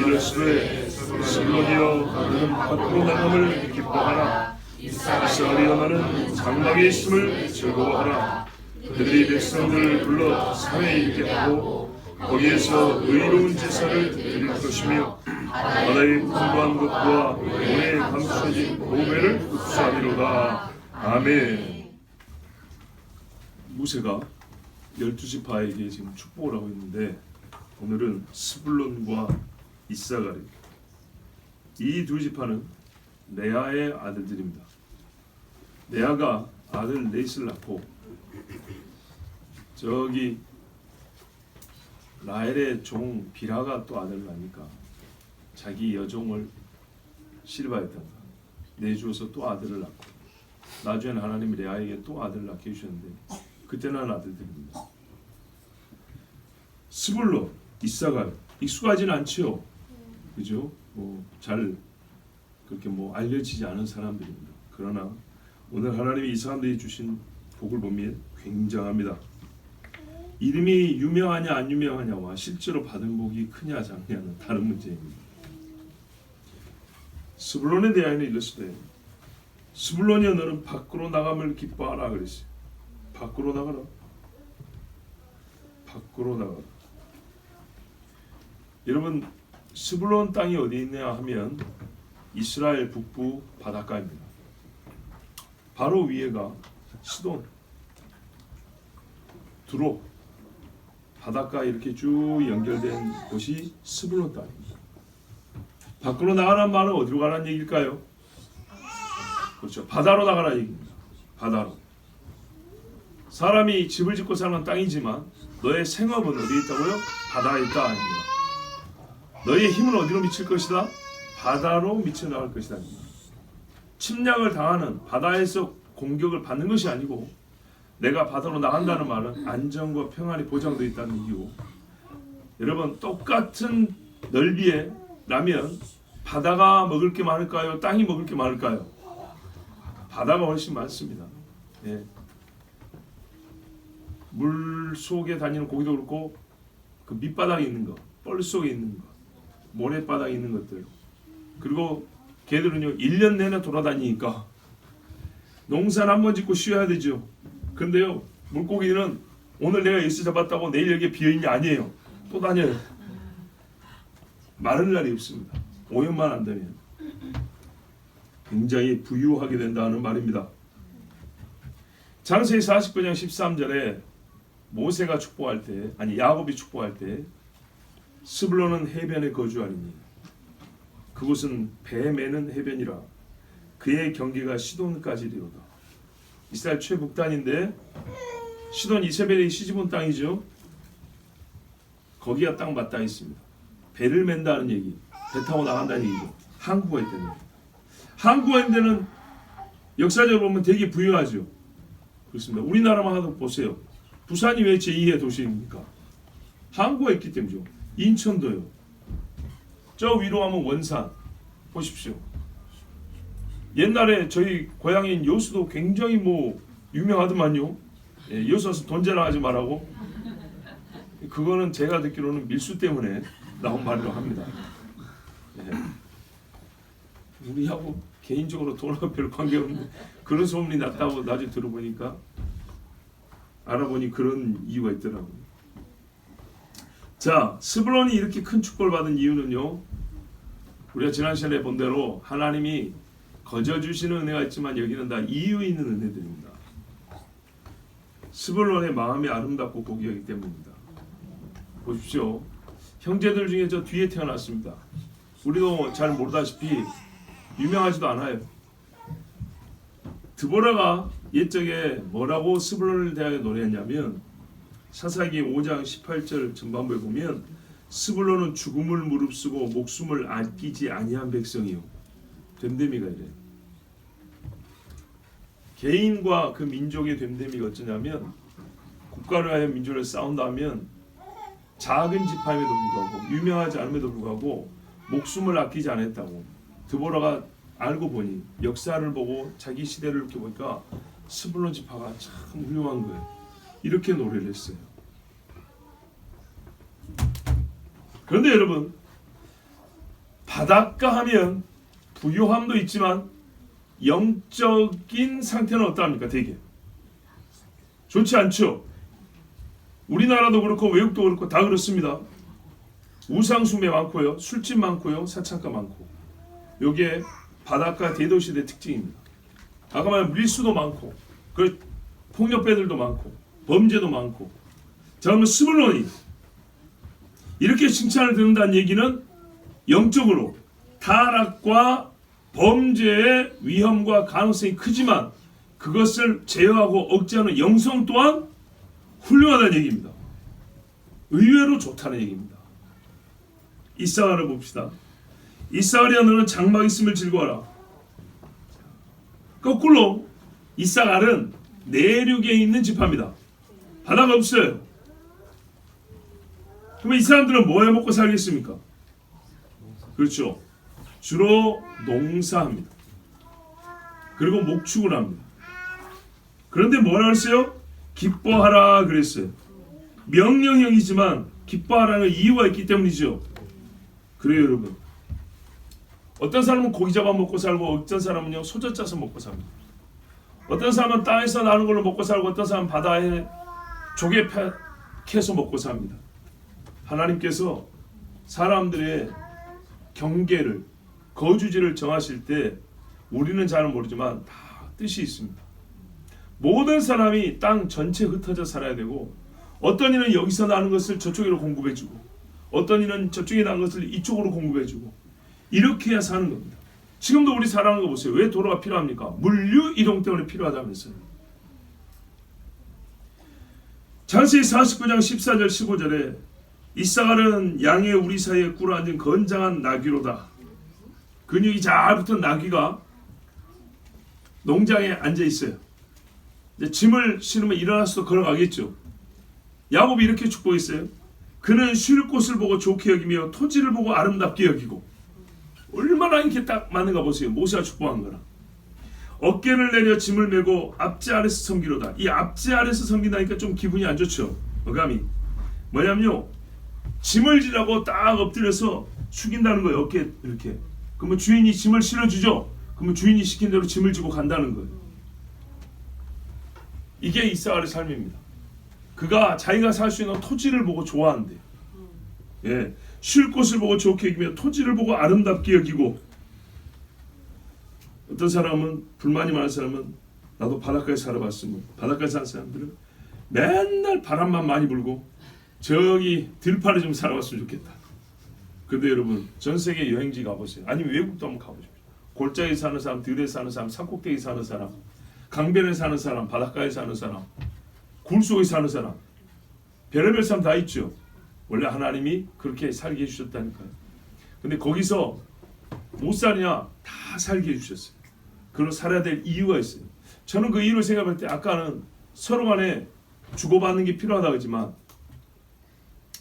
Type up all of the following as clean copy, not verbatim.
이르시되 스불론이여 너는 밖으로 나감을 기뻐하라. 이스라엘이여 너는 장막에 있음을 즐거워하라. 그들이 백성들을 불러 산에 있게 하고 거기에서 의로운 제사를 드릴 것이며 바다의 풍부한 것과 모래에 감춰진 보배를 흡수하리로다. 아멘. 모세가 12지파에게 지금 축복을 하고 있는데 오늘은 스불론과 이사가리 이 두 지파는 레아의 아들들입니다. 레아가 아들 넷을 낳고 저기 라헬의 종 비라가 또 아들을 낳으니까 자기 여종을 실바에다가 내주어서 또 아들을 낳고 나중에는 하나님이 레아에게 또 아들을 낳게 해주셨는데 그때는 아들들입니다. 스불론, 이사갈 익숙하지는 않죠. 그죠? 잘 그렇게 알려지지 않은 사람들입니다. 그러나 오늘 하나님이 이 사람들이 주신 복을 보면 굉장합니다. 이름이 유명하냐 안 유명하냐와 실제로 받은 복이 크냐 작냐는 다른 문제입니다. 스불론에 대하여는 이르시되 스불론이여 너는 밖으로 나감을 기뻐하라 그랬어요. 밖으로 나가라. 밖으로 나가라. 여러분 스불론 땅이 어디 있냐 하면 이스라엘 북부 바닷가입니다. 바로 위에가 시돈, 두로 바닷가 이렇게 쭉 연결된 곳이 스불론 땅입니다. 밖으로 나가라는 말은 어디로 가라는 얘기일까요? 그렇죠. 바다로 나가라는 얘기입니다. 바다로. 사람이 집을 짓고 사는 땅이지만 너의 생업은 어디에 있다고요? 바다에 있다 아닙니다. 너의 힘은 어디로 미칠 것이다? 바다로 미쳐나갈 것이다. 침략을 당하는 바다에서 공격을 받는 것이 아니고 내가 바다로 나간다는 말은 안전과 평안이 보장되어 있다는 이유. 여러분 똑같은 넓이에 라면 바다가 먹을 게 많을까요? 땅이 먹을 게 많을까요? 바다가 훨씬 많습니다. 예. 물 속에 다니는 고기도 그렇고 그 밑바닥에 있는 거, 뻘 속에 있는 거, 모래바닥에 있는 것들. 그리고 걔들은요 1년 내내 돌아다니니까 농사는 한 번 짓고 쉬어야 되죠. 근데요 물고기는 오늘 내가 여기서 잡았다고 내일 여기에 비어있는 게 아니에요. 또 다녀요. 마른 날이 없습니다. 오염만 한다면 굉장히 부유하게 된다는 말입니다. 창세기 49장 13절에 모세가 축복할 때, 야곱이 축복할 때 스불론은 해변에 거주하리니 그곳은 배 매는 해변이라 그의 경계가 시돈까지리로다. 이스라엘 최북단인데 시돈 이세벨이 시집온 땅이죠. 거기가 딱 맞닿아 있습니다. 배를 맨다는 얘기, 배 타고 나간다는 얘기죠. 항구가 있다는 얘기. 항구가 있는 데는 역사적으로 보면 되게 부유하죠. 그렇습니다. 우리나라만 하도 보세요. 부산이 왜 제2의 도시입니까? 항구가 있기 때문이죠. 인천도요. 저 위로 가면 원산 보십시오. 옛날에 저희 고향인 여수도 굉장히 유명하더만요. 예, 여수 와서 돈 자랑하지 말라고. 그거는 제가 듣기로는 밀수 때문에 나온 말이라고 합니다. 예. 우리하고 개인적으로 돈하고 별 관계없는데 그런 소문이 났다고 나중에 들어보니까 알아보니 그런 이유가 있더라고요. 자, 스불론이 이렇게 큰 축복을 받은 이유는요. 우리가 지난 시간에 본 대로 하나님이 거저주시는 은혜가 있지만 여기는 다 이유 있는 은혜들입니다. 스불론의 마음이 아름답고 고귀하기 때문입니다. 보십시오. 형제들 중에 저 뒤에 태어났습니다. 우리도 잘 모르다시피 유명하지도 않아요. 드보라가 옛적에 뭐라고 스불론을 대하여 노래했냐면 사사기 5장 18절 전반부에 보면 스불론은 죽음을 무릅쓰고 목숨을 아끼지 아니한 백성이요. 됨됨이가 이래요. 개인과 그 민족의 됨됨이가 어쩌냐면 국가를 하여 민족을 싸운다면 작은 지파임에도 불구하고 유명하지 않음에도 불구하고 목숨을 아끼지 않았다고. 드보라가 알고 보니 역사를 보고 자기 시대를 이렇게 보니까 스불론 지파가 참 훌륭한 거예요. 이렇게 노래를 했어요. 그런데 여러분 바닷가 하면 부유함도 있지만 영적인 상태는 어떠합니까? 되게 좋지 않죠. 우리나라도 그렇고 외국도 그렇고 다 그렇습니다. 우상숭배 많고요, 술집 많고요, 사창가 많고. 요게 바닷가 대도시의 특징입니다. 아까 말한 밀수도 많고, 그 폭력배들도 많고, 범죄도 많고. 자, 그러면 스물론이 이렇게 칭찬을 듣는다는 얘기는 영적으로 타락과 범죄의 위험과 가능성이 크지만 그것을 제어하고 억제하는 영성 또한 훌륭하다는 얘기입니다. 의외로 좋다는 얘기입니다. 이사가를 봅시다. 이사가랴 너는 장막 있음을 즐거워라. 거꾸로 이사갈은 내륙에 있는 지파입니다. 바다가 없어요. 그러면 이 사람들은 뭐 해먹고 살겠습니까? 그렇죠. 주로 농사합니다. 그리고 목축을 합니다. 그런데 뭐라 그랬어요? 기뻐하라 그랬어요. 명령형이지만 기뻐하라는 이유가 있기 때문이죠. 그래요, 여러분. 어떤 사람은 고기 잡아 먹고 살고 어떤 사람은요 소젖 짜서 먹고 삽니다. 어떤 사람은 땅에서 나는 걸로 먹고 살고 어떤 사람은 바다에 조개 캐서 먹고 삽니다. 하나님께서 사람들의 경계를 거주지를 정하실 때 우리는 잘 모르지만 다 뜻이 있습니다. 모든 사람이 땅 전체 흩어져 살아야 되고 어떤 이는 여기서 나는 것을 저쪽으로 공급해주고 어떤 이는 저쪽에 나는 것을 이쪽으로 공급해주고 이렇게 해야 사는 겁니다. 지금도 우리 살아가는 거 보세요. 왜 도로가 필요합니까? 물류 이동 때문에 필요하다면서요. 창세기 49장 14절 15절에 이사갈은 양의 우리 사이에 꿇어 앉은 건장한 나귀로다. 근육이 잘 붙은 나귀가 농장에 앉아 있어요. 이제 짐을 실으면 일어나서 걸어가겠죠. 야곱이 이렇게 축복했어요. 그는 쉴 곳을 보고 좋게 여기며 토지를 보고 아름답게 여기고. 얼마나 이렇게 딱 맞는가 보세요. 모세가 축복한 거라. 어깨를 내려 짐을 메고 앞지 아래서 섬기로다. 이 앞지 아래서 섬긴다니까 좀 기분이 안 좋죠. 어감이 뭐냐면요, 짐을 지라고 딱 엎드려서 숙인다는 거예요. 어깨 이렇게. 그러면 주인이 짐을 실어주죠. 그러면 주인이 시킨 대로 짐을 지고 간다는 거예요. 이게 이사갈의 삶입니다. 그가 자기가 살 수 있는 토지를 보고 좋아한대. 예, 쉴 곳을 보고 좋게 여기며 토지를 보고 아름답게 여기고. 어떤 사람은, 불만이 많은 사람은, 나도 바닷가에 살아봤으면, 바닷가에 사는 사람들은 맨날 바람만 많이 불고 저기 들판에 좀 살아봤으면 좋겠다. 근데 여러분, 전 세계 여행지 가보세요. 아니면 외국도 한번 가보십시오. 골짜기에 사는 사람, 들에 사는 사람, 산꼭대기에 사는 사람, 강변에 사는 사람, 바닷가에 사는 사람, 굴 속에 사는 사람, 별의별 사람 다 있죠. 원래 하나님이 그렇게 살게 해주셨다니까요. 근데 거기서 못 살냐? 다 살게 해주셨어요. 그리고 살아야 될 이유가 있어요. 저는 그 이유를 생각할 때 아까는 서로 간에 주고받는 게 필요하다고 했지만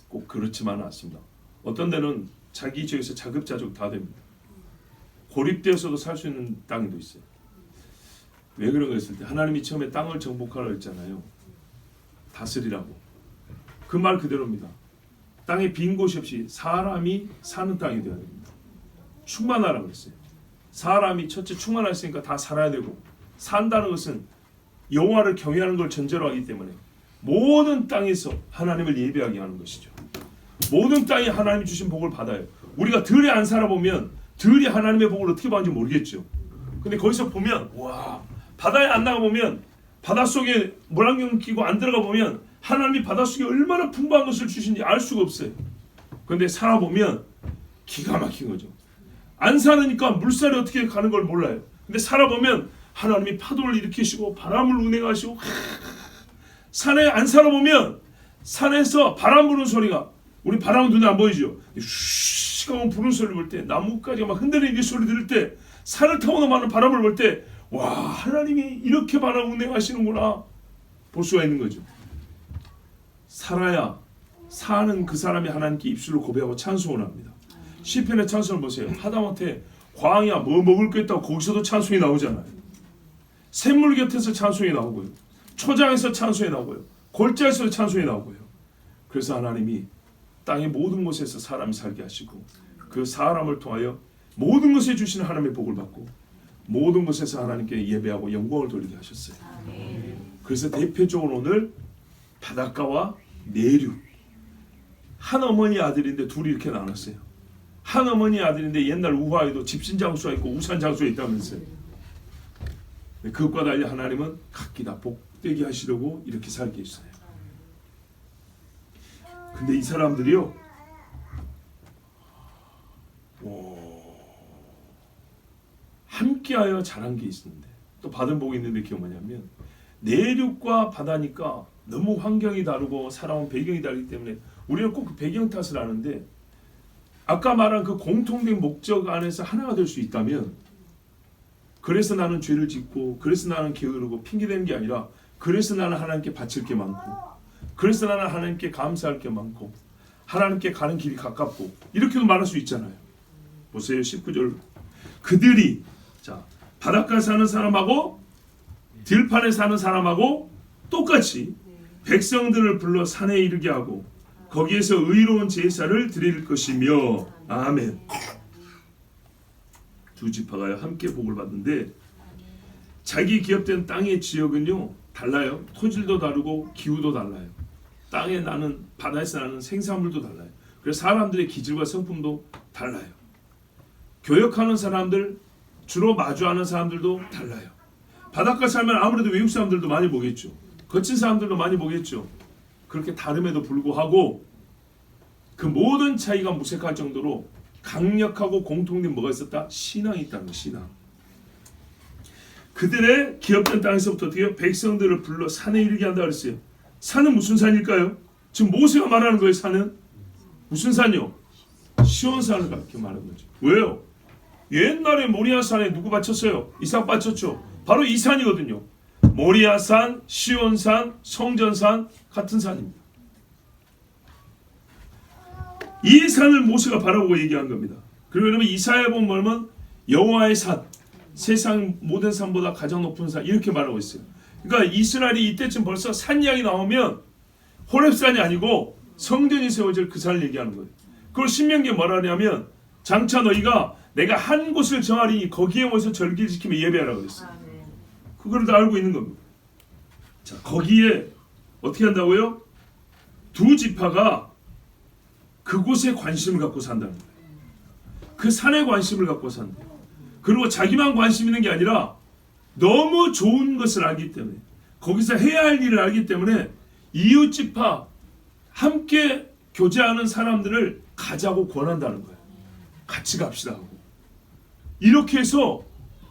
꼭 그렇지만은 않습니다. 어떤 데는 자기 지역에서 자급자족 다 됩니다. 고립되어서도 살 수 있는 땅도 있어요. 왜 그런가 했을 때 하나님이 처음에 땅을 정복하라고 했잖아요. 다스리라고. 그 말 그대로입니다. 땅에 빈 곳이 없이 사람이 사는 땅이 되어야 됩니다. 충만하라고 했어요. 사람이 첫째 충만했으니까 다 살아야 되고, 산다는 것은 여호와를 경외하는 걸 전제로 하기 때문에 모든 땅에서 하나님을 예배하게 하는 것이죠. 모든 땅이 하나님이 주신 복을 받아요. 우리가 들에 안 살아보면 들이 하나님의 복을 어떻게 받는지 모르겠죠. 근데 거기서 보면 와, 바다에 안 나가보면, 바닷속에 물안경 끼고 안 들어가 보면 하나님이 바닷속에 얼마나 풍부한 것을 주신지 알 수가 없어요. 근데 살아보면 기가 막힌 거죠. 안 살으니까 물살이 어떻게 가는 걸 몰라요. 근데 살아보면 하나님이 파도를 일으키시고 바람을 운행하시고, 산에 안 살아보면 산에서 바람 부는 소리가, 우리 바람은 눈에 안 보이죠. 시커먼 부는 소리를 볼 때, 나뭇가지가 막 흔들리는 소리 들을 때, 산을 타고 넘어가는 바람을 볼 때, 와, 하나님이 이렇게 바람 운행하시는구나 볼 수가 있는 거죠. 살아야 사는 그 사람이 하나님께 입술로 고백하고 찬송을 합니다. 시편의 찬송을 보세요. 하다못해 광야 뭐 먹을 거 있다고 거기서도 찬송이 나오잖아요. 샘물 곁에서 찬송이 나오고요. 초장에서 찬송이 나오고요. 골짜기에서 찬송이 나오고요. 그래서 하나님이 땅의 모든 곳에서 사람이 살게 하시고 그 사람을 통하여 모든 것에 주시는 하나님의 복을 받고 모든 것에서 하나님께 예배하고 영광을 돌리게 하셨어요. 그래서 대표적으로 오늘 바닷가와 내륙, 한 어머니 아들인데 둘이 이렇게 나눴어요. 한 어머니 아들인데 옛날 우화에도 집신장수가 있고 우산장수가 있다면서요. 그것과 달리 하나님은 각기 다 복되게 하시려고 이렇게 살게 했어요. 근데 이 사람들이요, 함께하여 자란 게 있는데 또 받은 복이 있는데 그게 뭐냐면 내륙과 바다니까 너무 환경이 다르고 살아온 배경이 다르기 때문에 우리는 꼭 그 배경 탓을 하는데 아까 말한 그 공통된 목적 안에서 하나가 될 수 있다면 그래서 나는 죄를 짓고 그래서 나는 게으르고 핑계대는 게 아니라 그래서 나는 하나님께 바칠 게 많고 그래서 나는 하나님께 감사할 게 많고 하나님께 가는 길이 가깝고 이렇게도 말할 수 있잖아요. 보세요. 19절 그들이 자 바닷가 사는 사람하고 들판에 사는 사람하고 똑같이 백성들을 불러 산에 이르게 하고 거기에서 의로운 제사를 드릴 것이며 아멘. 두 지파가 함께 복을 받는데 자기 기업된 땅의 지역은요 달라요. 토질도 다르고 기후도 달라요. 땅에 나는 바다에서 나는 생산물도 달라요. 그래서 사람들의 기질과 성품도 달라요. 교역하는 사람들 주로 마주하는 사람들도 달라요. 바닷가 살면 아무래도 외국 사람들도 많이 보겠죠. 거친 사람들도 많이 보겠죠. 그렇게 다름에도 불구하고 그 모든 차이가 무색할 정도로 강력하고 공통된 뭐가 있었다? 신앙이 있다는 거, 신앙. 그들의 기업된 땅에서부터 어떻게 백성들을 불러 산에 이르게 한다 그랬어요. 산은 무슨 산일까요? 지금 모세가 말하는 거예요. 산은 무슨 산이요? 시온산을 그렇게 말하는 거죠. 왜요? 옛날에 모리아산에 누구 바쳤어요? 이삭 바쳤죠. 바로 이 산이거든요. 모리아산, 시온산, 성전산 같은 산입니다. 이 산을 모세가 바라보고 얘기한 겁니다. 그리고 여러분 이사야에 보면 뭐냐면 여호와의 산, 세상 모든 산보다 가장 높은 산 이렇게 말하고 있어요. 그러니까 이스라엘이 이때쯤 벌써 산 이야기 나오면 호렙산이 아니고 성전이 세워질 그 산을 얘기하는 거예요. 그걸 신명기에 뭐라 하냐면 장차 너희가 내가 한 곳을 정하리니 거기에 모여서 절기를 지키며 예배하라고 그랬어요. 그걸 다 알고 있는 겁니다. 자, 거기에 어떻게 한다고요? 두 지파가 그곳에 관심을 갖고 산다는 거예요. 그 산에 관심을 갖고 산대요. 그리고 자기만 관심 있는 게 아니라 너무 좋은 것을 알기 때문에 거기서 해야 할 일을 알기 때문에 이웃 지파 함께 교제하는 사람들을 가자고 권한다는 거예요. 같이 갑시다 하고. 이렇게 해서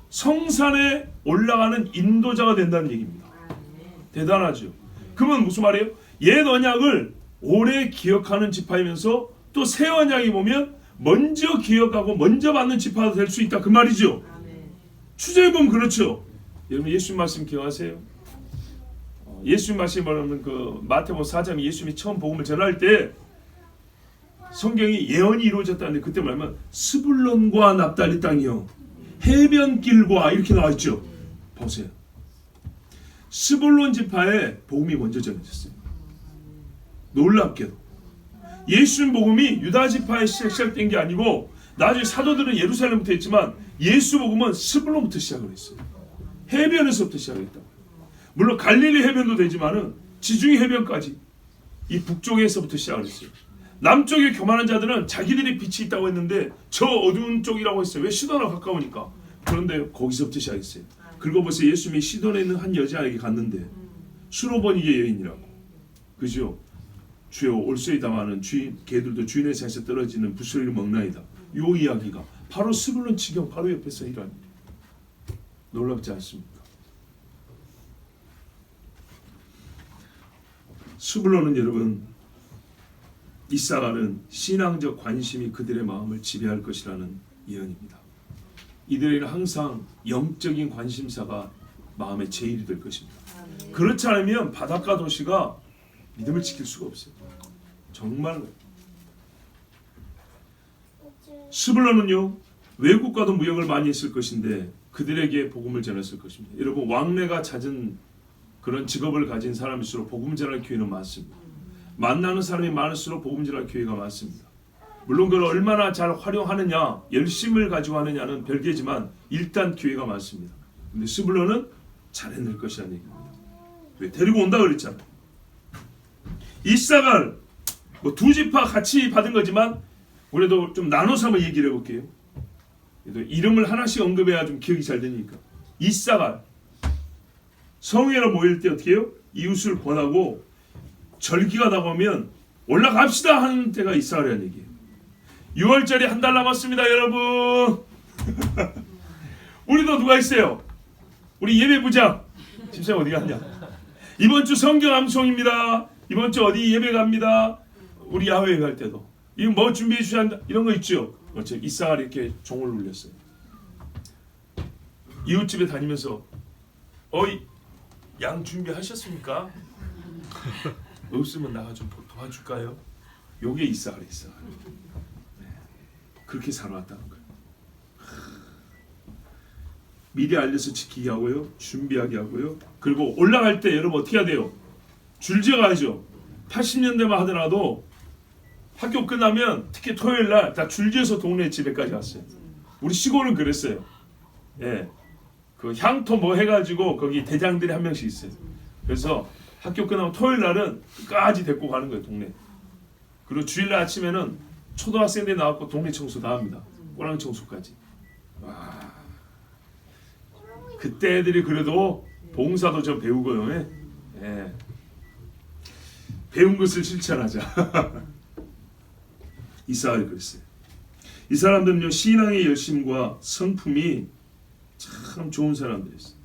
성산에 올라가는 인도자가 된다는 얘기입니다. 대단하죠. 그러면 무슨 말이에요? 옛 언약을 오래 기억하는 지파이면서 또 새 언약이 보면 먼저 기억하고 먼저 받는 지파가 될 수 있다 그 말이죠. 추정해 보면 그렇죠. 여러분 예수님 말씀 기억하세요? 예수님 말씀이 말하면 그 마태복음 4장에 예수님이 처음 복음을 전할 때 성경이 예언이 이루어졌다는데 그때 말하면 스불론과 납달리 땅이요 해변길과 이렇게 나와 있죠. 보세요. 스불론 지파에 복음이 먼저 전해졌어요. 놀랍게도 예수님 복음이 유다 지파에 시작된 게 아니고 나중에 사도들은 예루살렘부터 했지만 예수 복음은 스불론부터 시작을 했어요. 해변에서부터 시작했다고. 물론 갈릴리 해변도 되지만은 지중해 해변까지 이 북쪽에서부터 시작을 했어요. 남쪽에 교만한 자들은 자기들의 빛이 있다고 했는데 저 어두운 쪽이라고 했어요. 왜? 시도나 가까우니까. 그런데 거기서부터 시작했어요. 그리고 벌써 예수님이 시돈에 있는 한 여자에게 갔는데 수로보니게 여인이라고. 그죠? 주여 올소이다마는 주인 개들도 주인의 산에서 떨어지는 부스러기를 먹나이다. 요 이야기가 바로 스불론 지경 바로 옆에서 일어납니다. 놀랍지 않습니까? 스불론은 여러분 이사가는 신앙적 관심이 그들의 마음을 지배할 것이라는 예언입니다. 이들에게는 항상 영적인 관심사가 마음의 제일이 될 것입니다. 그렇지 않으면 바닷가 도시가 믿음을 지킬 수가 없어요. 정말로. 스불론은요 외국과도 무역을 많이 했을 것인데 그들에게 복음을 전했을 것입니다. 여러분 왕래가 잦은 그런 직업을 가진 사람일수록 복음 전할 기회는 많습니다. 만나는 사람이 많을수록 복음 전할 기회가 많습니다. 물론 그걸 얼마나 잘 활용하느냐, 열심을 가지고 하느냐는 별개지만 일단 기회가 많습니다. 근데 스불론은 잘 해낼 것이라는 얘기입니다. 왜? 데리고 온다 그랬잖아. 이사갈 뭐 두 지파 같이 받은 거지만 그래도 좀 나눠서 한번 얘기를 해볼게요. 이름을 하나씩 언급해야 좀 기억이 잘 되니까. 이사갈 성회로 모일 때 어떻게 해요? 이웃을 권하고 절기가 나오면 올라갑시다 하는 때가 이사갈이라는 얘기예요. 6월절이 한 달 남았습니다, 여러분. 우리도 누가 있어요? 우리 예배부장 집사님 어디 갔냐? 이번 주 성경 암송입니다. 이번 주 어디 예배 갑니다. 우리 야외 갈 때도 이거 뭐 준비해 주셔야 한다 이런 거 있죠. 그렇죠. 이사갈 이렇게 종을 울렸어요. 이웃집에 다니면서 어이 양 준비하셨습니까? 없으면 나가 좀 도와줄까요? 요게 이사갈이에요. 이사갈. 네. 그렇게 살아왔다는 거예요. 미리 알려서 지키게 하고요. 준비하게 하고요. 그리고 올라갈 때 여러분 어떻게 해야 돼요? 줄지어 가야죠. 80년대만 하더라도 학교 끝나면 특히 토요일날 다 줄지어서 동네 집에까지 갔어요. 우리 시골은 그랬어요. 예, 그 향토 뭐 해가지고 거기 대장들이 한 명씩 있어요. 그래서 학교 끝나면 토요일날은 끝까지 데리고 가는 거예요. 동네. 그리고 주일날 아침에는 초등학생들이 나왔고 동네 청소 다 합니다. 꼬랑 청소까지. 와. 그때 애들이 그래도 봉사도 좀 배우고요. 예. 배운 것을 실천하자. 이사갈이 그랬어요. 이 사람들은요 신앙의 열심과 성품이 참 좋은 사람들이었어요.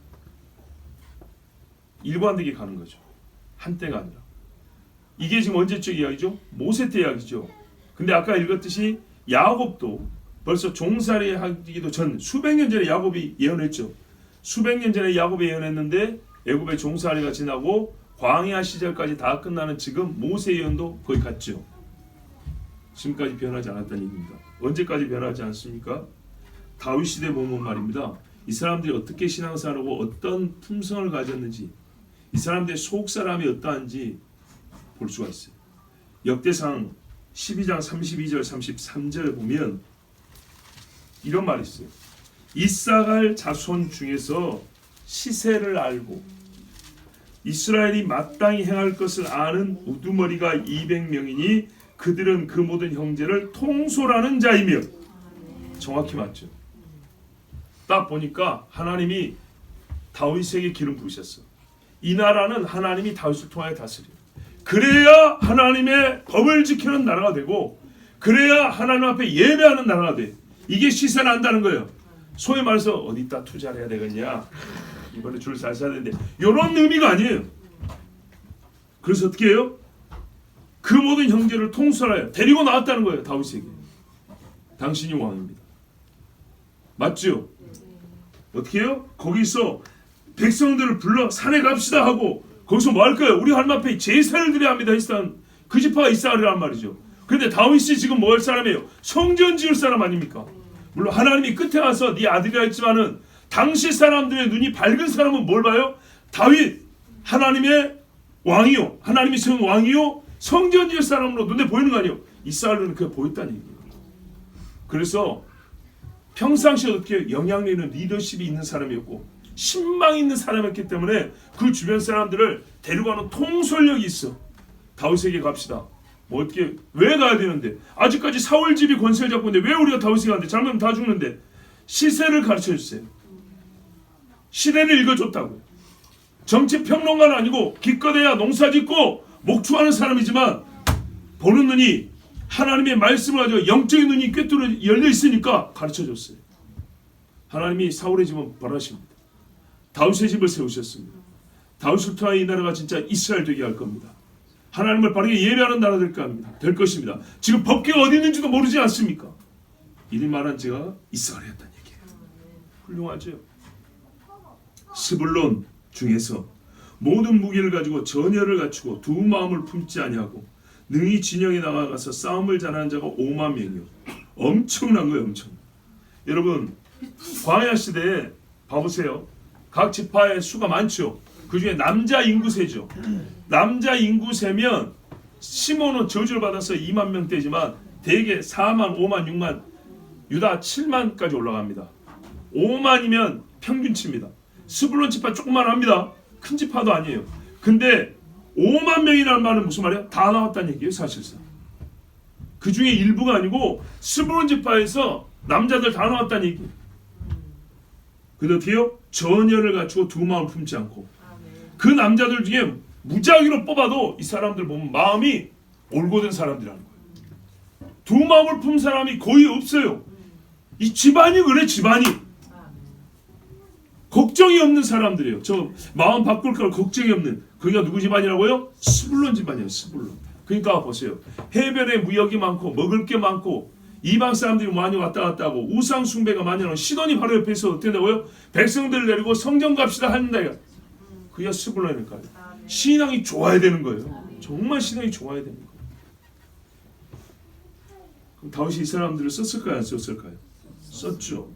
일관되게 가는 거죠. 한때가 아니라. 이게 지금 언제적 이야기죠? 모세 때 이야기죠. 근데 아까 읽었듯이 야곱도 벌써 종살이 하기도 전 수백 년 전에 야곱이 예언했죠. 수백 년 전에 야곱이 예언했는데 애굽의 종살이가 지나고 광야 시절까지 다 끝나는 지금 모세 예언도 거의 같죠. 지금까지 변하지 않았다는 얘기입니다. 언제까지 변하지 않습니까? 다윗 시대 보면 말입니다. 이 사람들이 어떻게 신앙생활하고 어떤 품성을 가졌는지, 이 사람들의 속 사람이 어떠한지 볼 수가 있어요. 역대상 12장 32절 33절에 보면 이런 말이 있어요. 이사갈 자손 중에서 시세를 알고 이스라엘이 마땅히 행할 것을 아는 우두머리가 200명이니 그들은 그 모든 형제를 통솔하는 자이며. 정확히 맞죠. 딱 보니까 하나님이 다윗에게 기름 부으셨어. 이 나라는 하나님이 다윗을 통하여 다스려. 그래야 하나님의 법을 지키는 나라가 되고 그래야 하나님 앞에 예배하는 나라가 돼. 이게 시세를 안다는 거예요. 소위 말해서 어디다 투자를 해야 되겠냐, 이번에 줄 잘 서야 되는데, 이런 의미가 아니에요. 그래서 어떻게 해요? 그 모든 형제를 통솔하여 데리고 나왔다는 거예요. 다윗에게. 당신이 왕입니다. 맞죠? 어떻게 해요? 거기서 백성들을 불러 산에 갑시다 하고 거기서 뭐 할 거예요? 우리 하나님 앞에 제사를 드려야 합니다. 했던 그 지파가 이사갈이란 말이죠. 그런데 다윗이 지금 뭐 할 사람이에요? 성전 지을 사람 아닙니까? 물론 하나님이 끝에 와서 네 아들이라 했지만은 당시 사람들의 눈이 밝은 사람은 뭘 봐요? 다윗 하나님의 왕이요, 하나님이 세운 왕이요, 성전 지을 사람으로 눈에 보이는 거 아니에요? 이사갈은 그게 보였다는 얘기예요. 그래서 평상시에 어떻게 영향력 있는 리더십이 있는 사람이었고 신망이 있는 사람이었기 때문에 그 주변 사람들을 데려가는 통솔력이 있어. 다윗에게 갑시다. 뭐 어떻게 왜 가야 되는데? 아직까지 사울 집이 권세를 잡고 있는데 왜 우리가 다윗에게 가는데? 잘못하면 다 죽는데. 시세를 가르쳐 주세요. 시대를 읽어줬다고요. 정치 평론가는 아니고 기껏해야 농사짓고 목축하는 사람이지만 보는 눈이 하나님의 말씀을 가지고 영적인 눈이 꿰뚫어 열려 있으니까 가르쳐 줬어요. 하나님이 사울의 집은 벌하십니다. 다윗의 집을 세우셨습니다. 다윗을 통하여 이 나라가 진짜 이스라엘 되게 할 겁니다. 하나님을 바르게 예배하는 나라 될 것입니다. 지금 법궤가 어디 있는지도 모르지 않습니까? 이리 말한 제가 이스라엘이었다는 얘기예요. 훌륭하죠. 스불론 중에서 모든 무기를 가지고 전열을 갖추고 두 마음을 품지 아니하고 능히 진영에 나가서 싸움을 잘하는 자가 5만 명이요. 엄청난 거예요. 엄청. 여러분 광야 시대에 봐보세요. 각 지파의 수가 많죠. 그 중에 남자 인구세죠. 남자 인구세면 시몬은 저주를 받아서 2만 명대지만 대개 4만, 5만, 6만, 유다 7만까지 올라갑니다. 5만이면 평균치입니다. 스불론 지파 조금만 합니다. 큰 지파도 아니에요. 근데 5만 명이라는 말은 무슨 말이야? 다 나왔다는 얘기예요, 사실상. 그 중에 일부가 아니고 스불론 지파에서 남자들 다 나왔다는 얘기예요. 근데 어떻게요? 전열을 갖추고 두 마음을 품지 않고 그 남자들 중에 무작위로 뽑아도 이 사람들 보면 마음이 올곧은 사람들이라는 거예요. 두 마음을 품 사람이 거의 없어요. 이 집안이 그래, 집안이. 걱정이 없는 사람들이에요. 저 마음 바꿀 걸 걱정이 없는. 그게 누구 집안이라고요? 스불론 집안이에요. 스불론. 그러니까 보세요. 해변에 무역이 많고 먹을 게 많고 이방 사람들이 많이 왔다 갔다 하고 우상 숭배가 많이 하는 시돈이 바로 옆에 있어. 어떻게 된다고요? 백성들을 내리고 성전 갑시다 한다. 그게 스불론이니까요. 신앙이 좋아야 되는 거예요. 정말 신앙이 좋아야 되는 거예요. 그럼 다윗이 이 사람들을 썼을까요? 안 썼을까요? 썼죠.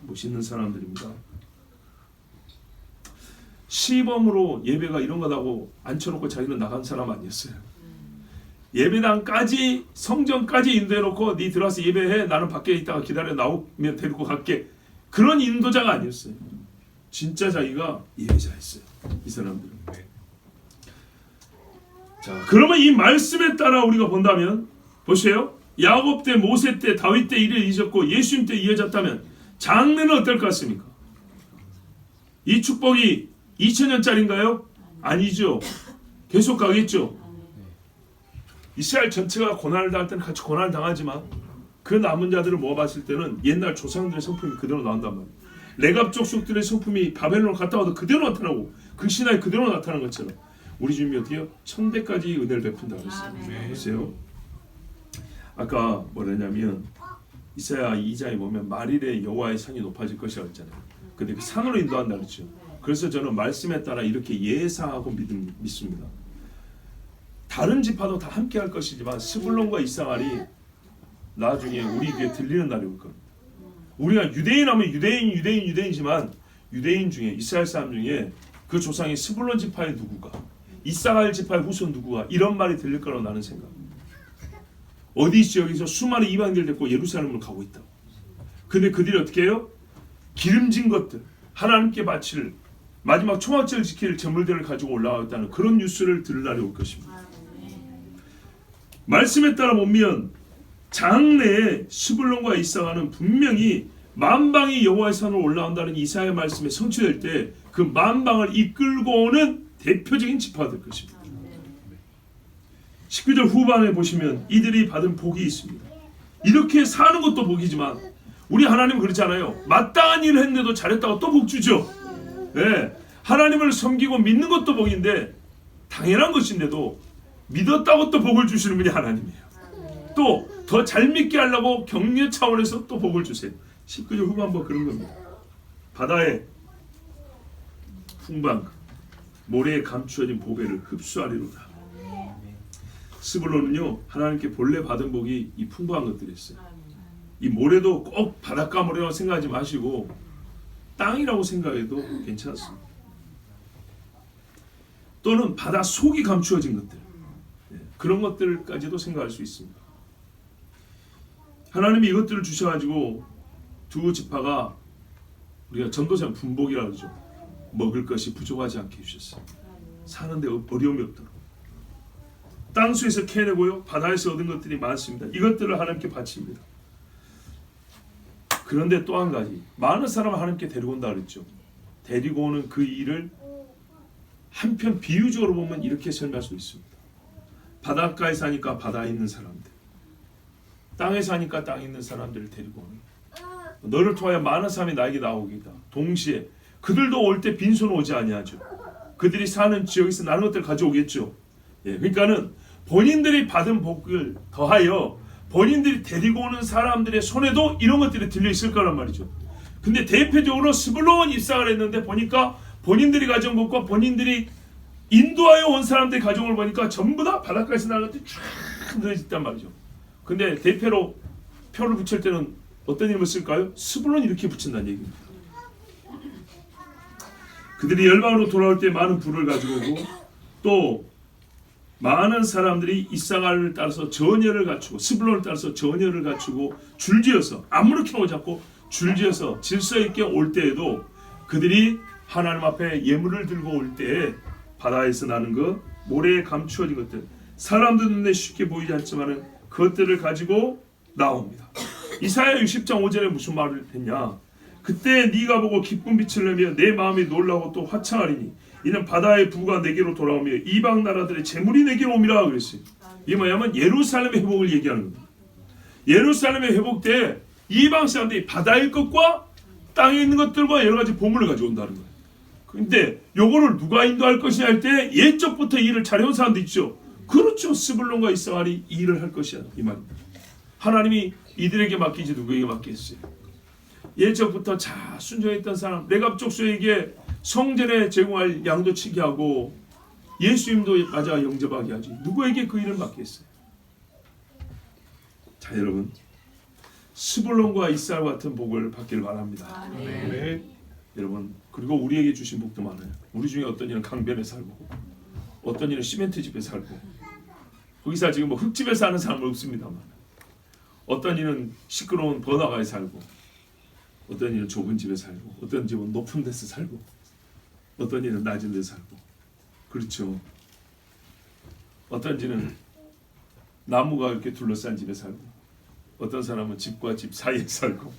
멋있는 사람들입니다. 시범으로 예배가 이런 거다고 앉혀놓고 자기는 나간 사람 아니었어요. 예배당까지 성전까지 인도해놓고 네 들어와서 예배해, 나는 밖에 있다가 기다려 나오면 데리고 갈게, 그런 인도자가 아니었어요. 진짜 자기가 예배자였어요, 이 사람들은. 자, 그러면 이 말씀에 따라 우리가 본다면 보세요. 야곱 때, 모세 때, 다윗 때 일을 잊었고 예수님 때 이어졌다면 장래는 어떨 것 같습니까? 이 축복이 2000년짜리인가요? 아니죠. 계속 가겠죠. 이스라엘 전체가 고난을 당할 때는 같이 고난을 당하지만 그 남은 자들을 모아봤을 때는 옛날 조상들의 성품이 그대로 나온단 말이에요. 레갑 족속들의 성품이 바벨론을 갔다 와도 그대로 나타나고 그 신화에 그대로 나타나는 것처럼 우리 주님이 어떻게 해요? 천대까지 은혜를 베푼다고 했어요. 보세요. 아까 뭐랬냐면 이사야 2장에 보면 말일에 여호와의 산이 높아질 것이라고 했잖아요. 근데 그 산으로 인도한다 그랬죠. 그래서 저는 말씀에 따라 이렇게 예상하고 믿습니다. 다른 지파도 다 함께 할 것이지만 스불론과 이사갈이 나중에 우리 귀에 들리는 날이 올 겁니다. 우리가 유대인 하면 유대인이지만 유대인 중에 이스라엘 사람 중에 그 조상이 스불론 지파의 누구가, 이사갈 지파의 후손 누구가, 이런 말이 들릴 거라고 나는 생각합니다. 어디 지역에서 수많은 이방인들 데리고 예루살렘으로 가고 있다고. 근데 그들이 어떻게 해요? 기름진 것들, 하나님께 바칠 마지막 초막절을 지킬 제물들을 가지고 올라가겠다는 그런 뉴스를 들을 날이 올 것입니다. 말씀에 따라 보면 장래에 스불론과 이사가는 분명히 만방이 여호와의 산으로 올라온다는 이사야의 말씀에 성취될 때 그 만방을 이끌고 오는 대표적인 지파가 될 것입니다. 19절 후반에 보시면 이들이 받은 복이 있습니다. 이렇게 사는 것도 복이지만 우리 하나님은 그렇잖아요. 마땅한 일을 했는데도 잘했다고 또 복 주죠. 네. 하나님을 섬기고 믿는 것도 복인데 당연한 것인데도 믿었다고 또 복을 주시는 분이 하나님이에요. 또 더 잘 믿게 하려고 격려 차원에서 또 복을 주세요. 19절 후반부 그런 겁니다. 바다에 풍방, 모래에 감추어진 보배를 흡수하리로다. 스불론은요, 하나님께 본래 받은 복이 이 풍부한 것들이었어요. 이 모래도 꼭 바닷가 모래라고 생각하지 마시고 땅이라고 생각해도 괜찮습니다. 또는 바다 속이 감추어진 것들, 그런 것들까지도 생각할 수 있습니다. 하나님이 이것들을 주셔가지고 두 지파가 우리가 전도상 분복이라고 그러죠. 먹을 것이 부족하지 않게 해주셨어요. 사는데 어려움이 없도록. 땅수에서 캐내고요, 바다에서 얻은 것들이 많습니다. 이것들을 하나님께 바칩니다. 그런데 또 한 가지, 많은 사람을 하나님께 데리고 온다 그랬죠. 데리고 오는 그 일을 한편 비유적으로 보면 이렇게 설명할 수 있습니다. 바닷가에 사니까 바다에 있는 사람들, 땅에 사니까 땅에 있는 사람들을 데리고 오는, 너를 통하여 많은 사람이 나에게 나오기다. 동시에 그들도 올 때 빈손 오지 아니하죠. 그들이 사는 지역에서 나는 것들을 가져오겠죠. 그러니까는 본인들이 받은 복을 더하여 본인들이 데리고 오는 사람들의 손에도 이런 것들이 들려 있을 거란 말이죠. 근데 대표적으로 스불론 입상을 했는데 보니까 본인들이 가져온 것과 본인들이 인도하여 온 사람들이 가져온 걸 보니까 전부 다 바닷가에서 나는 것들이 쫙 늘어있단 말이죠. 근데 대표로 표를 붙일 때는 어떤 이름을 쓸까요? 스불론 이렇게 붙인다는 얘기입니다. 그들이 열방으로 돌아올 때 많은 부를 가지고 오고 또 많은 사람들이 이사가를 따라서 전열을 갖추고 스불론을 따라서 전열을 갖추고 줄지어서 아무렇게나 오지 않고 줄지어서 질서 있게 올 때에도 그들이 하나님 앞에 예물을 들고 올 때에 바다에서 나는 것, 모래에 감추어진 것들, 사람들 눈에 쉽게 보이지 않지만은 그것들을 가지고 나옵니다. 이사야 60장 5절에 무슨 말을 했냐? 그때 네가 보고 기쁜 빛을 내며 내 마음이 놀라고 또 화창하리니 이는 바다의 부가 내게로 돌아오며 이방 나라들의 재물이 내게로 옵니다. 그랬어요. 이게 뭐냐면 예루살렘의 회복을 얘기하는 겁니다. 예루살렘의 회복 때 이방 사람들이 바다의 것과 땅에 있는 것들과 여러 가지 보물을 가져온다는 거예요. 근데 요거를 누가 인도할 것이냐 할 때 예적부터 일을 잘해온 사람도 있죠. 그렇죠. 스불론과 이사갈이 일을 할 것이야. 이 말입니다. 하나님이 이들에게 맡기지 누구에게 맡겼어요. 예적부터 잘 순종했던 사람, 레갑 족속에게 성전에 제공할 양도 치게 하고 예수님도 맞아 영접하게 하지. 누구에게 그 일을 맡겼어요. 자, 여러분, 스불론과 이사갈 같은 복을 받기를 바랍니다. 네. 여러분, 그리고 우리에게 주신 복도 많아요. 우리 중에 어떤 이는 강변에 살고, 어떤 이는 시멘트 집에 살고, 거기서 지금 뭐 흙집에 사는 사람은 없습니다만, 어떤 이는 시끄러운 번화가에 살고, 어떤 이는 좁은 집에 살고, 어떤 집은 높은 데서 살고, 어떤 이는 낮은 데 살고, 그렇죠. 어떤 집은 나무가 이렇게 둘러싼 집에 살고, 어떤 사람은 집과 집 사이에 살고,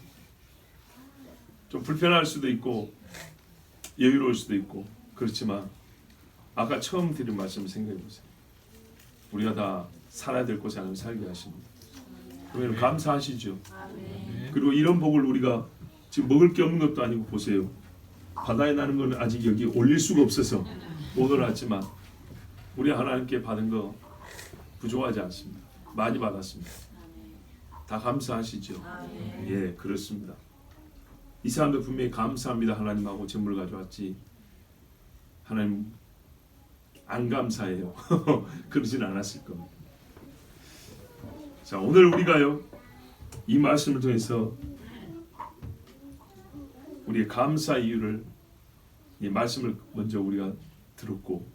좀 불편할 수도 있고 여유로울 수도 있고 그렇지만 아까 처음 드린 말씀을 생각해 보세요. 우리가 다 살아야 될 곳에 하나님 살게 하십니다. 그러면 감사하시죠. 그리고 이런 복을 우리가 지금 먹을 게 없는 것도 아니고 보세요. 바다에 나는 건 아직 여기 올릴 수가 없어서 못 올랐지만 우리 하나님께 받은 거 부족하지 않습니다. 많이 받았습니다. 다 감사하시죠. 예, 그렇습니다. 이 사람들 분명히 감사합니다 하나님하고 재물을 가져왔지 하나님 안 감사해요. 그러진 않았을 겁니다. 자, 오늘 우리가요 이 말씀을 통해서 우리의 감사 이유를 이 말씀을 먼저 우리가 들었고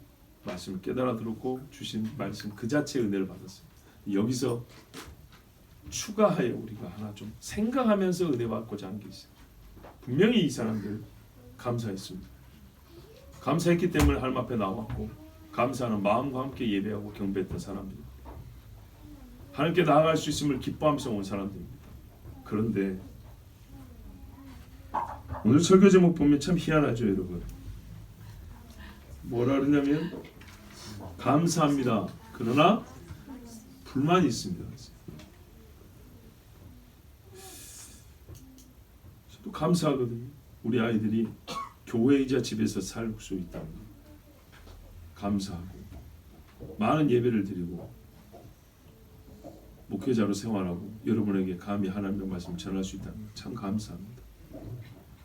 말씀을 깨달아 들었고 주신 말씀 그 자체의 은혜를 받았어요. 여기서 추가하여 우리가 하나 좀 생각하면서 은혜 받고자 하는 게 있어요. 분명히 이 사람들 감사했습니다. 감사했기 때문에 하나님 앞에 나왔고 감사하는 마음과 함께 예배하고 경배했던 사람들입니다. 하나님께 나아갈 수 있음을 기뻐하면서 온 사람들입니다. 그런데 오늘 설교 제목 보면 참 희한하죠, 여러분. 뭐라 그러냐면 감사합니다. 그러나 불만이 있습니다. 또 감사하거든요. 우리 아이들이 교회이자 집에서 살 수 있다는 거. 감사하고 많은 예배를 드리고 목회자로 생활하고 여러분에게 감히 하나님의 말씀을 전할 수 있다는 거. 참 감사합니다.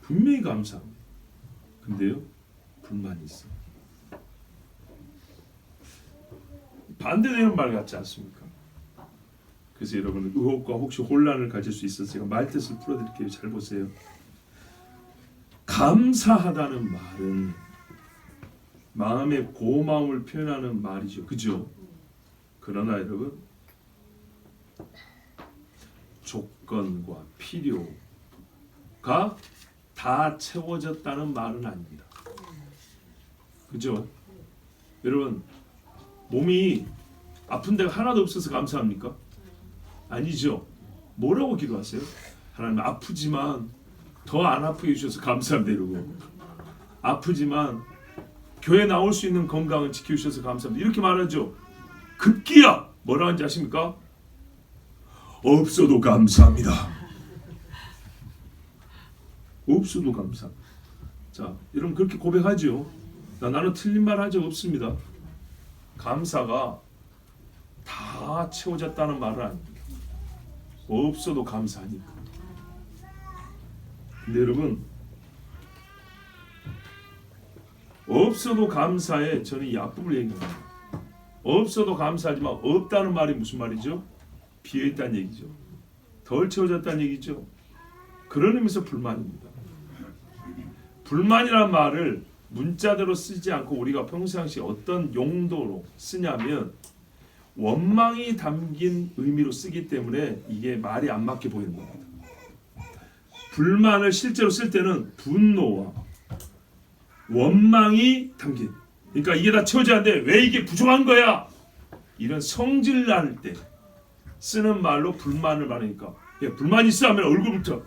분명히 감사합니다. 근데요 불만이 있어요. 반대되는 말 같지 않습니까? 그래서 여러분 의혹과 혹시 혼란을 가질 수 있어서 제가 말뜻을 풀어드릴게요. 잘 보세요. 감사하다는 말은 마음의 고마움을 표현하는 말이죠. 그죠? 그러나 여러분 조건과 필요가 다 채워졌다는 말은 아닙니다. 그죠? 여러분 몸이 아픈 데가 하나도 없어서 감사합니까? 아니죠. 뭐라고 기도하세요? 하나님 아프지만 더 안 아프게 해주셔서 감사합니다 이러고 아프지만 교회 나올 수 있는 건강을 지켜주셔서 감사합니다 이렇게 말하죠. 급기야 뭐라 하는지 아십니까? 없어도 감사합니다. 없어도 감사합니다. 자, 여러분 그렇게 고백하죠. 나는 틀린 말 한 적 없습니다. 감사가 다 채워졌다는 말은 아닙니다. 없어도 감사하니까. 근데 여러분 없어도 감사해 저는 이 앞부분을 얘기합니다. 없어도 감사하지만 없다는 말이 무슨 말이죠? 비어있다는 얘기죠. 덜 채워졌다는 얘기죠. 그런 의미에서 불만입니다. 불만이라는 말을 문자대로 쓰지 않고 우리가 평상시 어떤 용도로 쓰냐면 원망이 담긴 의미로 쓰기 때문에 이게 말이 안 맞게 보이는 겁니다. 불만을 실제로 쓸 때는 분노와 원망이 담긴, 그러니까 이게 다 채워져야 돼. 왜 이게 부족한 거야? 이런 성질 날 때 쓰는 말로 불만을 말하니까, 불만 있어 하면 얼굴부터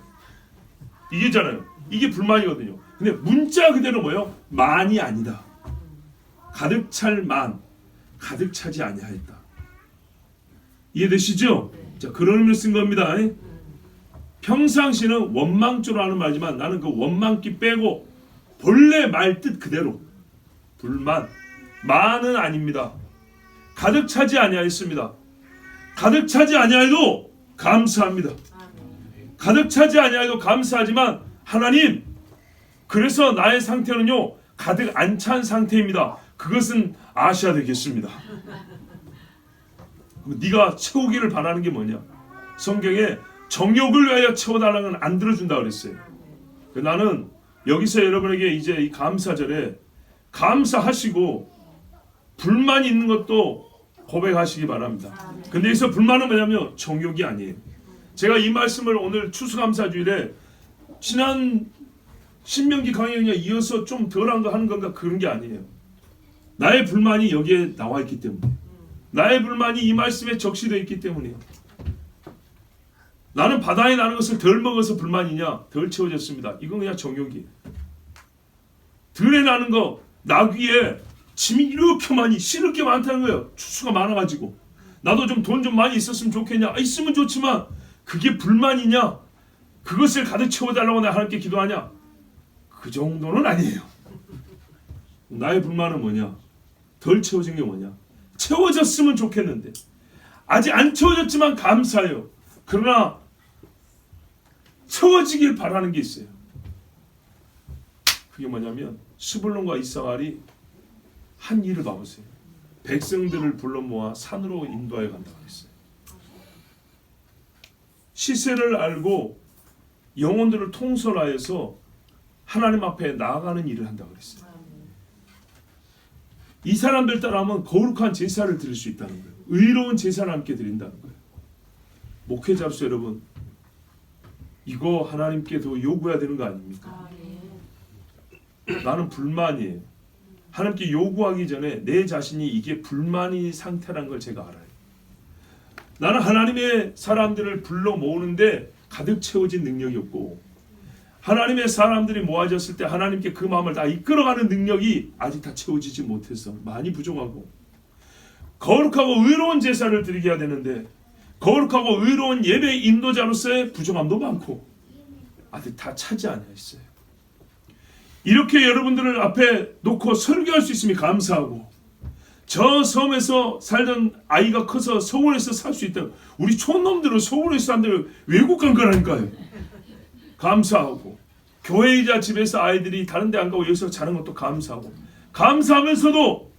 이게잖아요. 이게 불만이거든요. 근데 문자 그대로 뭐예요? 만이 아니다. 가득 찰 만, 가득 차지 아니하였다. 이해되시죠? 자, 그런 의미로 쓴 겁니다. 평상시는 원망조로 하는 말이지만 나는 그 원망기 빼고 본래 말 뜻 그대로 불만, 만은 아닙니다. 가득 차지 아니하였습니다. 가득 차지 아니하여도 감사합니다. 가득 차지 아니하여도 감사하지만 하나님, 그래서 나의 상태는요 가득 안 찬 상태입니다. 그것은 아셔야 되겠습니다. 네가 채우기를 바라는 게 뭐냐? 성경에 정욕을 위하여 채워달라는 건 안 들어준다 그랬어요. 나는 여기서 여러분에게 이제 이 감사절에 감사하시고 불만이 있는 것도 고백하시기 바랍니다. 근데 여기서 불만은 뭐냐면 정욕이 아니에요. 제가 이 말씀을 오늘 추수감사주일에 지난 신명기 강연에 이어서 좀 덜한 거 하는 건가, 그런 게 아니에요. 나의 불만이 여기에 나와 있기 때문에, 나의 불만이 이 말씀에 적시되어 있기 때문이에요. 나는 바다에 나는 것을 덜 먹어서 불만이냐? 덜 채워졌습니다. 이건 그냥 정욕이에요. 들에 나는 거, 나귀에 짐이 이렇게 많이, 실을 게 많다는 거예요. 추수가 많아가지고. 나도 좀 돈 좀 많이 있었으면 좋겠냐? 있으면 좋지만 그게 불만이냐? 그것을 가득 채워달라고 내가 하나님께 기도하냐? 그 정도는 아니에요. 나의 불만은 뭐냐? 덜 채워진 게 뭐냐? 채워졌으면 좋겠는데 아직 안 채워졌지만 감사해요. 그러나 채워지길 바라는 게 있어요. 그게 뭐냐면 스불론과 이사갈이 한 일을 봐보세요. 백성들을 불러 모아 산으로 인도하여 간다고 했어요. 시세를 알고 영혼들을 통솔하여서 하나님 앞에 나아가는 일을 한다고 그랬어요. 이 사람들 따라하면 거룩한 제사를 드릴 수 있다는 거예요. 의로운 제사를 함께 드린다는 거예요. 목회자로서 여러분, 이거 하나님께 더 요구해야 되는 거 아닙니까? 나는 불만이에요. 하나님께 요구하기 전에 내 자신이 이게 불만이 상태라는 걸 제가 알아요. 나는 하나님의 사람들을 불러 모으는데 가득 채워진 능력이 없고, 하나님의 사람들이 모아졌을 때 하나님께 그 마음을 다 이끌어가는 능력이 아직 다 채워지지 못해서 많이 부족하고, 거룩하고 의로운 제사를 드리게 해야 되는데 거룩하고 의로운 예배 인도자로서의 부족함도 많고 아직 다 차지 않아 있어요. 이렇게 여러분들을 앞에 놓고 설교할 수 있으면 감사하고, 저 섬에서 살던 아이가 커서 서울에서 살 수 있다. 우리 촌놈들은 서울에서 산다고 외국 간 거라니까요. 감사하고, 교회이자 집에서 아이들이 다른 데 안 가고 여기서 자는 것도 감사하고, 감사하면서도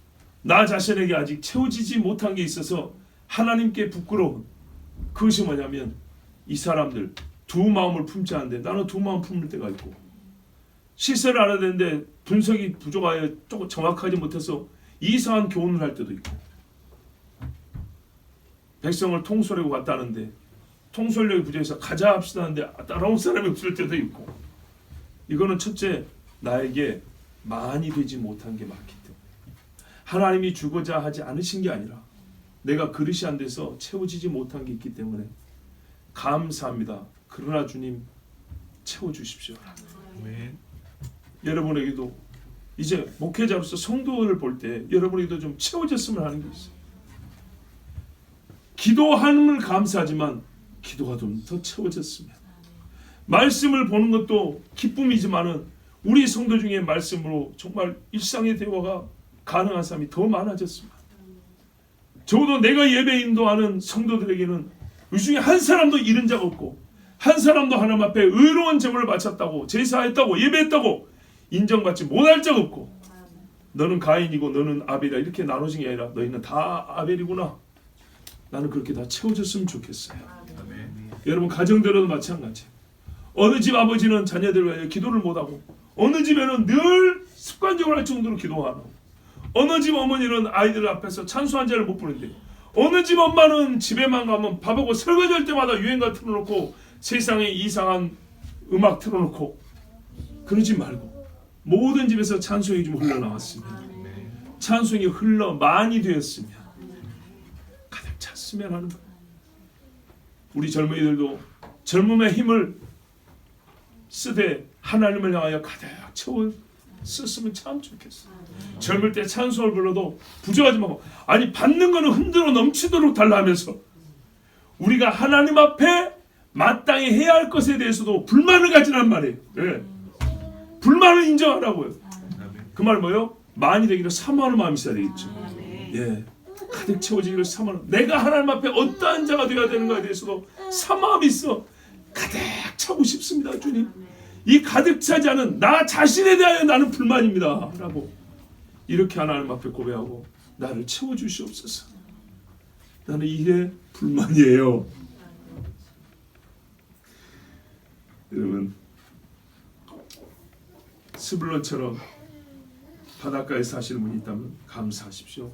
나 자신에게 아직 채워지지 못한 게 있어서 하나님께 부끄러운, 그것이 뭐냐면 이 사람들 두 마음을 품지 않는데 나는 두 마음 품을 때가 있고, 실세를 알아야 되는데 분석이 부족하여 조금 정확하지 못해서 이상한 교훈을 할 때도 있고, 백성을 통솔하고 갔다는데 통솔력이 부족해서 가자 합시다 하는데 따라온 사람이 없을 때도 있고, 이거는 첫째, 나에게 많이 되지 못한 게 많기 때문에, 하나님이 주고자 하지 않으신 게 아니라 내가 그릇이 안 돼서 채워지지 못한 게 있기 때문에 감사합니다. 그러나 주님 채워주십시오. 아멘. 여러분에게도 이제 목회자로서 성도를 볼 때 여러분에게도 좀 채워졌으면 하는 게 있어요. 기도함을 감사하지만 기도가 좀 더 채워졌으면, 말씀을 보는 것도 기쁨이지만은 우리 성도 중에 말씀으로 정말 일상의 대화가 가능한 사람이 더 많아졌으면, 적어도 내가 예배 인도하는 성도들에게는 이 중에 한 사람도 잃은 적 없고, 한 사람도 하나님 앞에 의로운 제물을 바쳤다고, 제사했다고, 예배했다고 인정받지 못할 적 없고, 너는 가인이고 너는 아벨이라 이렇게 나눠진 게 아니라 너희는 다 아벨이구나, 나는 그렇게 다 채워졌으면 좋겠어요. 아멘. 여러분 가정들도 마찬가지. 어느 집 아버지는 자녀들을 위해 기도를 못하고, 어느 집에는 늘 습관적으로 할 정도로 기도하나? 어느 집 어머니는 아이들 앞에서 찬수 한 잔을 못 부는데 어느 집 엄마는 집에만 가면 밥하고 설거지할 때마다 유행가 틀어놓고 세상에 이상한 음악 틀어놓고 그러지 말고 모든 집에서 찬송이 좀 흘러나왔으면 찬송이 흘러 많이 되었으면 가득 찼으면 하는 거예요. 우리 젊은이들도 젊음의 힘을 쓰되 하나님을 향하여 가득 채워 썼으면 참 좋겠어. 젊을 때 찬송을 불러도 부족하지 말고 아니 받는 거는 흔들어 넘치도록 달라 하면서 우리가 하나님 앞에 마땅히 해야 할 것에 대해서도 불만을 가지란 말이에요. 예. 불만을 인정하라고요. 그 말 뭐요? 많이 되기를 사모하는 마음이 있어야 되겠죠. 예. 가득 채워지기를 사모하는 내가 하나님 앞에 어떠한 자가 되어야 되는가에 대해서도 사모함이 있어. 가득 차고 싶습니다. 주님. 이 가득 차지 않은 나 자신에 대하여 나는 불만입니다. 라고 이렇게 하나님 앞에 고백하고 나를 채워주시옵소서. 나는 이게 불만이에요. 여러분 스불론처럼 바닷가에 사시는 분이 있다면 감사하십시오.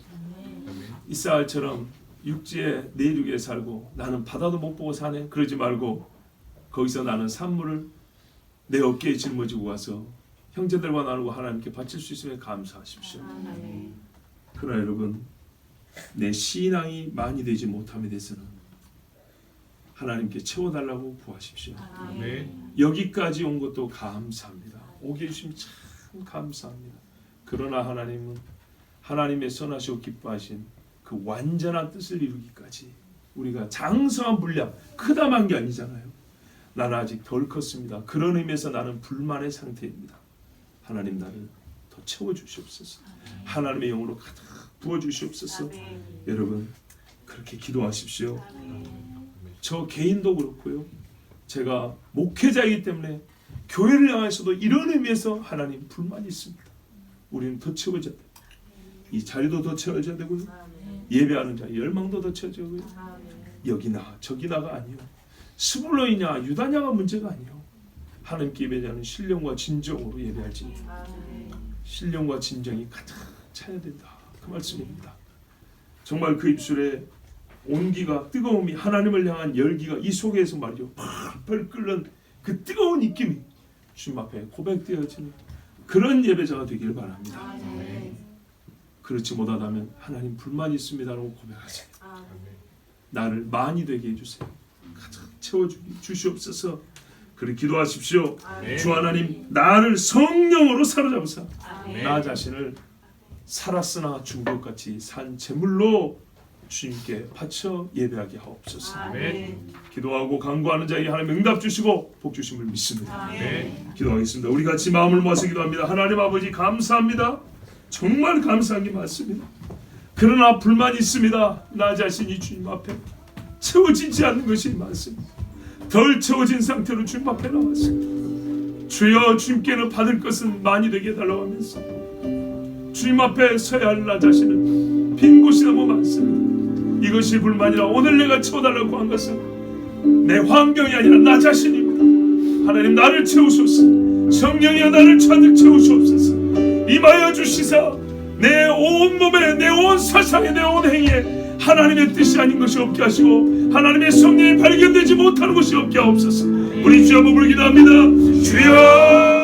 이스라엘처럼 육지에 내륙에 살고 나는 바다도 못 보고 사네 그러지 말고 거기서 나는 산물을 내 어깨에 짊어지고 가서 형제들과 나누고 하나님께 바칠 수 있으면 감사하십시오. 그러나 여러분 내 신앙이 많이 되지 못함에 대해서는 하나님께 채워달라고 구하십시오. 여기까지 온 것도 감사합니다. 오게 해주시면 참 감사합니다. 그러나 하나님은 하나님의 선하시고 기뻐하신 그 완전한 뜻을 이루기까지 우리가 장성한 분량 크다만 게 아니잖아요. 나는 아직 덜 컸습니다. 그런 의미에서 나는 불만의 상태입니다. 하나님 나를 더 채워주시옵소서. 하나님의 영으로 가득 부어주시옵소서. 여러분 그렇게 기도하십시오. 저 개인도 그렇고요. 제가 목회자이기 때문에 교회를 향해서도 이런 의미에서 하나님 불만이 있습니다. 우리는 더 채워져야 돼요. 이 자리도 더 채워져야 되고요. 예배하는 자 열망도 더 채워져야 되고요. 여기나 저기나가 아니요. 스불론이냐 유다냐가 문제가 아니요. 하나님께 예배하는 신령과 진정으로 예배할지 신령과 진정이 가득 차야 된다. 그 말씀입니다. 정말 그 입술에 온기가 뜨거움이 하나님을 향한 열기가 이 속에서 말이죠. 펄펄 끓는 그 뜨거운 입김이 주님 앞에 고백되어지는 그런 예배자가 되기를 바랍니다. 그렇지 못하다면 하나님 불만이 있습니다라고 고백하세요. 나를 많이 되게 해주세요. 가득 채워주시옵소서. 그렇게 기도하십시오. 주 하나님 나를 성령으로 사로잡으사 나 자신을 살았으나 죽은 것 같이 산 제물로 주님께 바쳐 예배하게 하옵소서. 기도하고 간구하는 자에게 하나님 응답 주시고 복 주심을 믿습니다. 기도하겠습니다. 우리 같이 마음을 모아서 기도합니다. 하나님 아버지 감사합니다. 정말 감사한 게 많습니다. 그러나 불만이 있습니다. 나 자신이 주님 앞에 채워지지 않는 것이 많습니다. 덜 채워진 상태로 주님 앞에 나왔습니다. 주여 주님께는 받을 것은 많이 되게 해달라고 하면서 주님 앞에 서야 할 나 자신은 빈 곳이 너무 많습니다. 이것이 불만이라 오늘 내가 채워달라고 한 것은 내 환경이 아니라 나 자신입니다. 하나님 나를 채우소서. 성령이여 나를 가득 채우시옵소서. 임하여 주시사 내 온 몸에 내 온 사상에 내 온 행위에 하나님의 뜻이 아닌 것이 없게 하시고 하나님의 성령이 발견되지 못하는 것이 없게 하옵소서. 우리 주 한번 부르기도 합니다. 주여